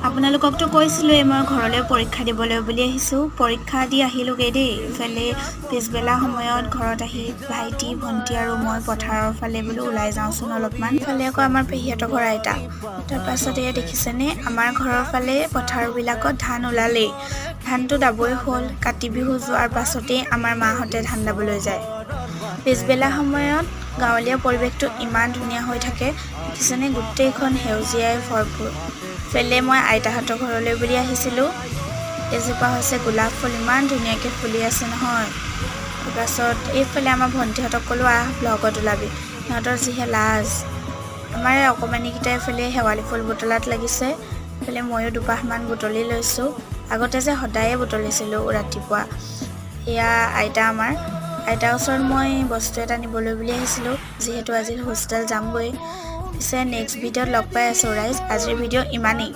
আপোনালোককতো কৈছিলোঁৱেই মই ঘৰলৈ পৰীক্ষা দিবলৈ বুলি আহিছোঁ। পৰীক্ষা দি আহিলোঁগৈ দেই। ইফালে পিছবেলা সময়ত ঘৰত আহি ভাইটি ভণ্টি আৰু মই পথাৰৰ ফালে বোলো ওলাই যাওঁচোন অলপমান। ইফালে আকৌ আমাৰ পেহীহঁতৰ ঘৰ আইতা। তাৰপাছত এয়া দেখিছেনে আমাৰ ঘৰৰ ফালে পথাৰবিলাকত ধান ওলালেই। ধানটো দাবই হ'ল। কাতি বিহু যোৱাৰ পাছতেই আমাৰ মাহঁতে ধান দাবলৈ যায়। পিছবেলা সময়ত গাঁৱলীয়া পৰিৱেশটো ইমান ধুনীয়া হৈ থাকে। দেখিছেনে গোটেইখন সেউজীয়াই ভৰপূৰ। ইফালে মই আইতাহঁতৰ ঘৰলৈ বুলি আহিছিলোঁ। এজোপা হৈছে গোলাপ ফুল, ইমান ধুনীয়াকৈ ফুলি আছে নহয়। তাৰপাছত এইফালে আমাৰ ভণ্টিহঁতক ক'লোঁ আহ ব্লগত ওলাবি। সিহঁতৰ যিহে লাজ। আমাৰ অকণমানিকেইটাই এইফালে শেৱালি ফুল বুটলাত লাগিছে। এইফালে ময়ো দুপাহমান বুটলি লৈছোঁ। আগতে যে সদায়ে বুটলিছিলোঁ ৰাতিপুৱা। এয়া আইতা আমাৰ। আইতাৰ ওচৰত মই বস্তু এটা নিবলৈ বুলি আহিছিলোঁ, যিহেতু আজি হোষ্টেল যামগৈ। পিছে নেক্সট ভিডিঅ'ত লগ পাই আছোঁ ৰাইজ। আজিৰ ভিডিঅ' ইমানেই।